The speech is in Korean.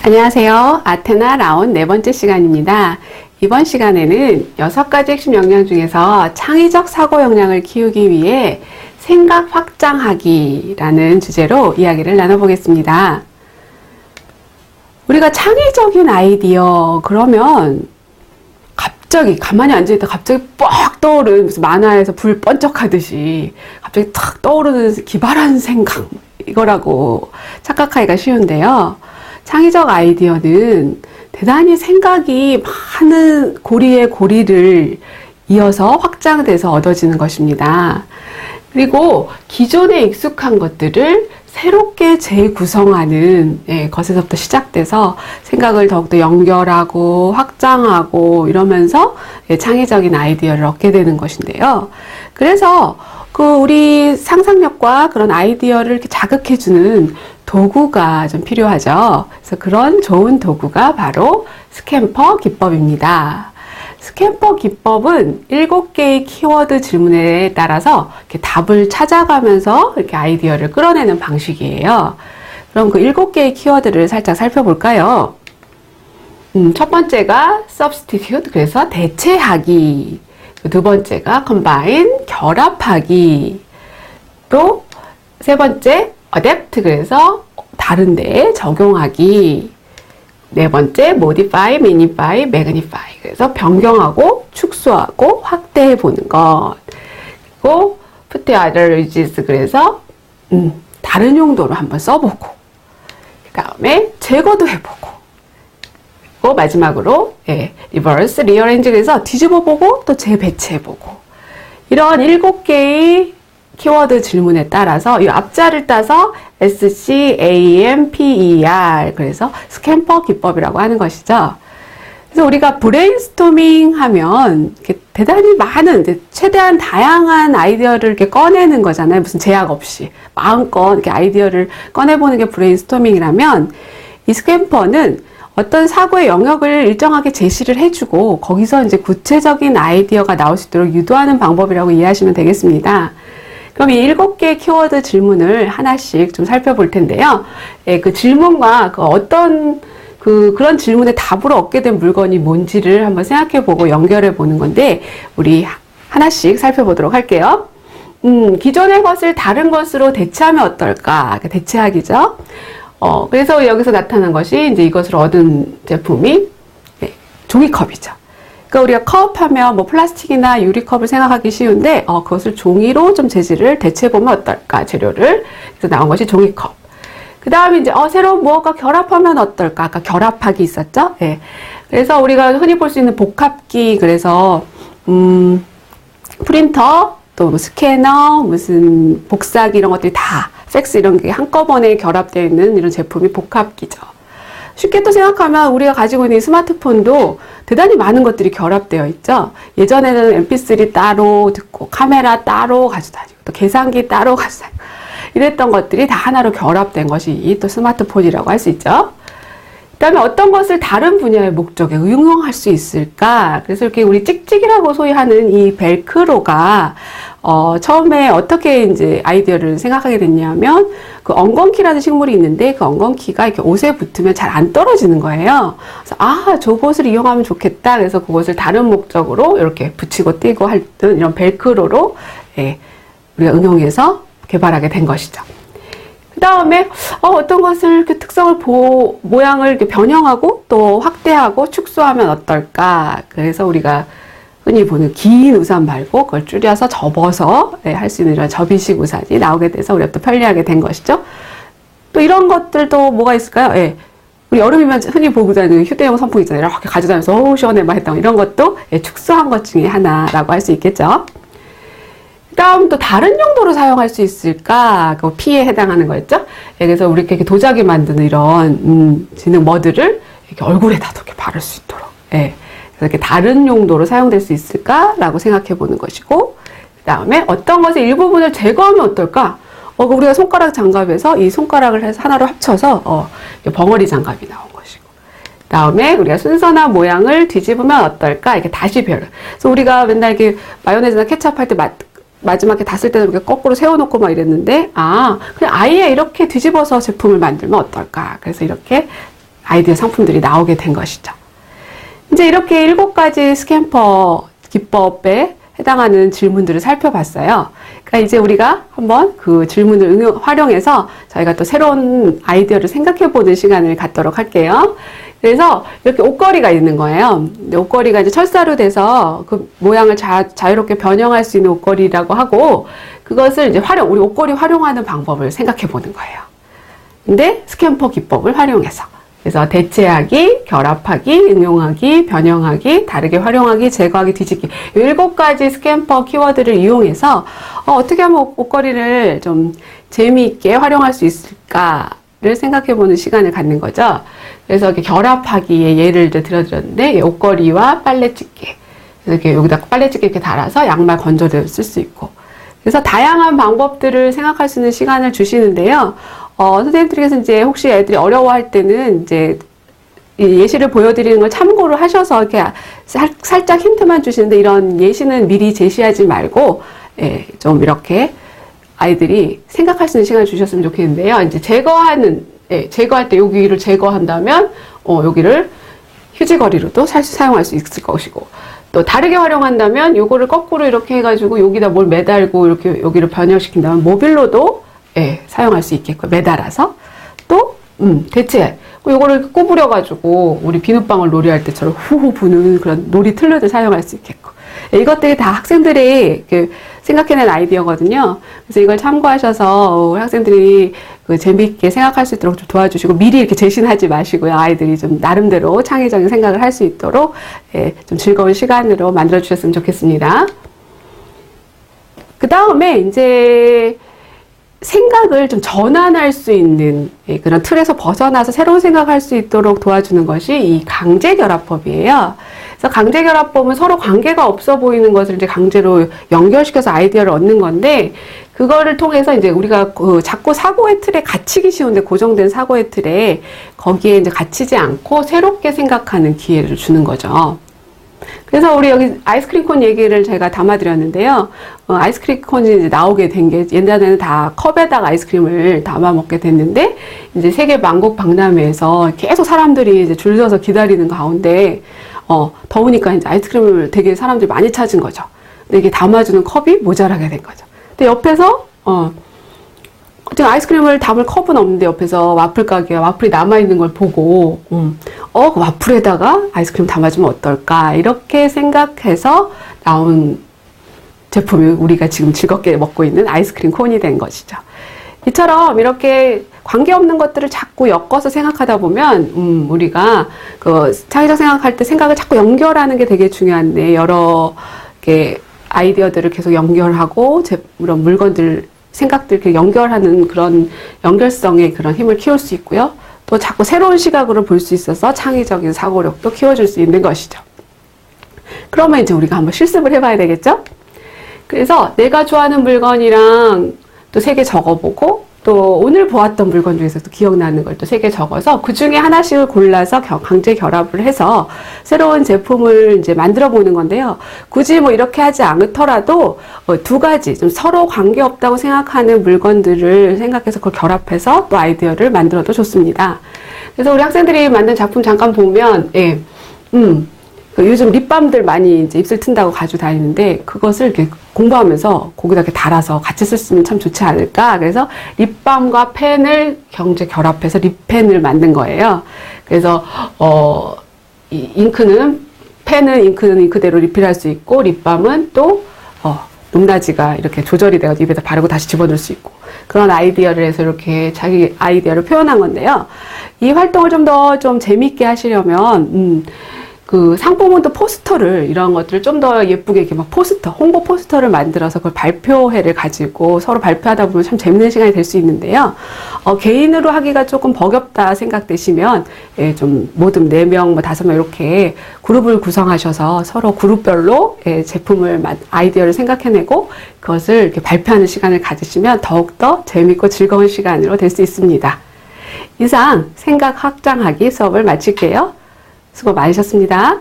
안녕하세요. 아테나 라온 네 번째 시간입니다. 이번 시간에는 6가지 핵심 역량 중에서 창의적 사고 역량을 키우기 위해 생각 확장하기라는 주제로 이야기를 나눠보겠습니다. 우리가 창의적인 아이디어 그러면 갑자기 가만히 앉아있다 갑자기 뻑 떠오르는 무슨 만화에서 불 번쩍하듯이 갑자기 탁 떠오르는 기발한 생각 이거라고 착각하기가 쉬운데요. 창의적 아이디어는 대단히 생각이 많은 고리에 고리를 이어서 확장돼서 얻어지는 것입니다. 그리고 기존에 익숙한 것들을 새롭게 재구성하는 것에서부터 시작돼서 생각을 더욱더 연결하고 확장하고 이러면서 창의적인 아이디어를 얻게 되는 것인데요. 그래서 우리 상상력과 그런 아이디어를 이렇게 자극해주는 도구가 좀 필요하죠. 그래서 그런 좋은 도구가 바로 스탬퍼 기법입니다. 스탬퍼 기법은 7개의 키워드 질문에 따라서 이렇게 답을 찾아가면서 이렇게 아이디어를 끌어내는 방식이에요. 그럼 그 7개의 키워드를 살짝 살펴볼까요? 첫 번째가 substitute, 그래서 대체하기. 두 번째가 combine, 결합하기. 또 세 번째 adapt, 그래서 다른데 적용하기. 네 번째 modify, minify, magnify, 그래서 변경하고 축소하고 확대해 보는 것. 그리고 put other uses, 그래서 다른 용도로 한번 써보고, 그 다음에 제거도 해보고, 그리고 마지막으로 reverse, rearrange, 그래서 뒤집어보고 또 재배치해보고. 이런 7개의 키워드 질문에 따라서 이 앞자를 따서 SCAMPER, 그래서 스탬퍼 기법이라고 하는 것이죠. 그래서 우리가 브레인스토밍 하면 이렇게 대단히 많은, 최대한 다양한 아이디어를 이렇게 꺼내는 거잖아요. 무슨 제약 없이 마음껏 이렇게 아이디어를 꺼내보는 게 브레인스토밍이라면, 이 스탬퍼는 어떤 사고의 영역을 일정하게 제시를 해주고 거기서 이제 구체적인 아이디어가 나올 수 있도록 유도하는 방법이라고 이해하시면 되겠습니다. 그럼 이 7개의 키워드 질문을 하나씩 좀 살펴볼 텐데요. 그 질문과 그런 질문의 답으로 얻게 된 물건이 뭔지를 한번 생각해 보고 연결해 보는 건데, 우리 하나씩 살펴보도록 할게요. 기존의 것을 다른 것으로 대체하면 어떨까? 대체하기죠. 그래서 여기서 나타난 것이 이제 이것을 얻은 제품이 종이컵이죠. 그러니까 우리가 컵 하면 뭐 플라스틱이나 유리컵을 생각하기 쉬운데, 그것을 종이로 좀 재질을 대체해보면 어떨까, 재료를. 그래서 나온 것이 종이컵. 그 다음에 이제, 새로운 무엇과 결합하면 어떨까. 아까 결합하기 있었죠? 예. 그래서 우리가 흔히 볼 수 있는 복합기, 그래서, 프린터, 또 스캐너, 무슨 복사기 이런 것들이 다, 팩스 이런 게 한꺼번에 결합되어 있는 이런 제품이 복합기죠. 쉽게 또 생각하면 우리가 가지고 있는 스마트폰도 대단히 많은 것들이 결합되어 있죠. 예전에는 mp3 따로 듣고 카메라 따로 가지고 다니고 또 계산기 따로 가지고 다니고 이랬던 것들이 다 하나로 결합된 것이 또 스마트폰이라고 할 수 있죠. 그 다음에 어떤 것을 다른 분야의 목적에 응용할 수 있을까? 그래서 이렇게 우리 찍찍이라고 소위 하는 이 벨크로가 처음에 어떻게 이제 아이디어를 생각하게 됐냐면, 그 엉겅퀴라는 식물이 있는데 그 엉겅퀴가 이렇게 옷에 붙으면 잘 안 떨어지는 거예요. 그래서 저것을 이용하면 좋겠다. 그래서 그것을 다른 목적으로 이렇게 붙이고 띄고 할 듯 이런 벨크로로 우리가 응용해서 개발하게 된 것이죠. 그 다음에 어떤 것을 이렇게 특성을 모양을 이렇게 변형하고 또 확대하고 축소하면 어떨까. 그래서 우리가 흔히 보는 긴 우산 말고 그걸 줄여서 접어서 할 수 있는 이런 접이식 우산이 나오게 돼서 우리가 또 편리하게 된 것이죠. 또 이런 것들도 뭐가 있을까요? 우리 여름이면 흔히 보고 다니는 휴대용 선풍기 있잖아요. 이렇게 가져다니면서 시원해 막 했던 이런 것도 축소한 것 중에 하나라고 할 수 있겠죠. 다음 또 다른 용도로 사용할 수 있을까? 그 P에 해당하는 거였죠? 그래서 우리 이렇게 도자기 만드는 이런 지능 머드를 이렇게 얼굴에다도 이렇게 바를 수 있도록. 그래서 이렇게 다른 용도로 사용될 수 있을까라고 생각해 보는 것이고, 그 다음에 어떤 것의 일부분을 제거하면 어떨까? 우리가 손가락 장갑에서 이 손가락을 해서 하나로 합쳐서 벙어리 장갑이 나온 것이고, 그 다음에 우리가 순서나 모양을 뒤집으면 어떨까? 이렇게 다시 그래서 우리가 맨날 이렇게 마요네즈나 케찹 할 때 마지막에 다 쓸 때도 이렇게 거꾸로 세워놓고 막 이랬는데, 그냥 아예 이렇게 뒤집어서 제품을 만들면 어떨까? 그래서 이렇게 아이디어 상품들이 나오게 된 것이죠. 이제 이렇게 7가지 스캠퍼 기법에 해당하는 질문들을 살펴봤어요. 그러니까 이제 우리가 한번 그 질문을 활용해서 저희가 또 새로운 아이디어를 생각해보는 시간을 갖도록 할게요. 그래서 이렇게 옷걸이가 있는 거예요. 옷걸이가 이제 철사로 돼서 그 모양을 자유롭게 변형할 수 있는 옷걸이라고 하고, 그것을 이제 우리 옷걸이 활용하는 방법을 생각해보는 거예요. 근데 스캠퍼 기법을 활용해서. 그래서 대체하기, 결합하기, 응용하기, 변형하기, 다르게 활용하기, 제거하기, 뒤집기. 7가지 스캠퍼 키워드를 이용해서 어떻게 하면 옷걸이를 좀 재미있게 활용할 수 있을까를 생각해보는 시간을 갖는 거죠. 그래서 이렇게 결합하기에 예를 들어드렸는데, 옷걸이와 빨래집게. 이렇게 여기다 빨래집게 이렇게 달아서 양말 건조대로 쓸 수 있고. 그래서 다양한 방법들을 생각할 수 있는 시간을 주시는데요. 선생님들께서 이제 혹시 애들이 어려워할 때는 이제 이 예시를 보여드리는 걸 참고를 하셔서 이렇게 살짝 힌트만 주시는데, 이런 예시는 미리 제시하지 말고, 예, 좀 이렇게 아이들이 생각할 수 있는 시간을 주셨으면 좋겠는데요. 이제 제거할 때 여기를 제거한다면, 여기를 휴지거리로도 사용할 수 있을 것이고, 또 다르게 활용한다면 요거를 거꾸로 이렇게 해가지고 여기다 뭘 매달고 이렇게 여기를 변형시킨다면 모빌로도 사용할 수 있겠고, 매달아서 또 대체 요거를 꼬부려가지고 우리 비눗방울 놀이할 때처럼 후후 부는 그런 놀이 틀로도 사용할 수 있겠고, 이것들이 다 학생들이 생각해낸 아이디어거든요. 그래서 이걸 참고하셔서 학생들이 재미있게 생각할 수 있도록 좀 도와주시고, 미리 이렇게 제시하지 마시고요. 아이들이 좀 나름대로 창의적인 생각을 할 수 있도록 좀 즐거운 시간으로 만들어 주셨으면 좋겠습니다. 그 다음에 이제 생각을 좀 전환할 수 있는 그런 틀에서 벗어나서 새로운 생각을 할 수 있도록 도와주는 것이 이 강제결합법이에요. 그래서 강제결합법은 서로 관계가 없어 보이는 것을 이제 강제로 연결시켜서 아이디어를 얻는 건데, 그거를 통해서 이제 우리가 자꾸 사고의 틀에 갇히기 쉬운데, 고정된 사고의 틀에 거기에 이제 갇히지 않고 새롭게 생각하는 기회를 주는 거죠. 그래서 우리 여기 아이스크림 콘 얘기를 제가 담아드렸는데요. 아이스크림 콘이 이제 나오게 된 게, 옛날에는 다 컵에다가 아이스크림을 담아 먹게 됐는데, 이제 세계 만국 박람회에서 계속 사람들이 이제 줄 서서 기다리는 가운데, 더우니까 이제 아이스크림을 되게 사람들이 많이 찾은 거죠. 근데 이게 담아주는 컵이 모자라게 된 거죠. 근데 옆에서, 지금 아이스크림을 담을 컵은 없는데 옆에서 와플 가게가 와플이 남아있는 걸 보고, 그 와플에다가 아이스크림 담아주면 어떨까, 이렇게 생각해서 나온 제품이 우리가 지금 즐겁게 먹고 있는 아이스크림 콘이 된 것이죠. 이처럼 이렇게 관계없는 것들을 자꾸 엮어서 생각하다 보면, 우리가 창의적 생각할 때 생각을 자꾸 연결하는 게 되게 중요한데, 여러 아이디어들을 계속 연결하고, 이런 물건들, 생각들 이렇게 연결하는 그런 연결성의 그런 힘을 키울 수 있고요. 또 자꾸 새로운 시각으로 볼 수 있어서 창의적인 사고력도 키워줄 수 있는 것이죠. 그러면 이제 우리가 한번 실습을 해봐야 되겠죠? 그래서 내가 좋아하는 물건이랑 또 3개 적어보고, 또 오늘 보았던 물건 중에서 또 기억나는 걸 또 3개 적어서 그 중에 하나씩을 골라서 강제 결합을 해서 새로운 제품을 이제 만들어 보는 건데요. 굳이 뭐 이렇게 하지 않더라도 2가지 좀 서로 관계없다고 생각하는 물건들을 생각해서 그걸 결합해서 또 아이디어를 만들어도 좋습니다. 그래서 우리 학생들이 만든 작품 잠깐 보면, 요즘 립밤들 많이 이제 입술 튼다고 가지고 다니는데, 그것을 이렇게 공부하면서 거기다 이렇게 달아서 같이 썼으면 참 좋지 않을까. 그래서 립밤과 펜을 경제 결합해서 립펜을 만든 거예요. 그래서 이 펜은 잉크대로 리필할 수 있고, 립밤은 또 높낮이가 이렇게 조절이 돼서 입에다 바르고 다시 집어넣을 수 있고, 그런 아이디어를 해서 이렇게 자기 아이디어를 표현한 건데요. 이 활동을 좀 더 좀 재밌게 하시려면 그 상품은 또 포스터를, 이런 것들을 좀 더 예쁘게 이렇게 막 홍보 포스터를 만들어서 그걸 발표회를 가지고 서로 발표하다 보면 참 재밌는 시간이 될 수 있는데요. 개인으로 하기가 조금 버겁다 생각되시면, 좀 모든 4명, 5명 이렇게 그룹을 구성하셔서 서로 그룹별로 제품을, 아이디어를 생각해내고 그것을 이렇게 발표하는 시간을 가지시면 더욱더 재밌고 즐거운 시간으로 될 수 있습니다. 이상 생각 확장하기 수업을 마칠게요. 수고 많으셨습니다.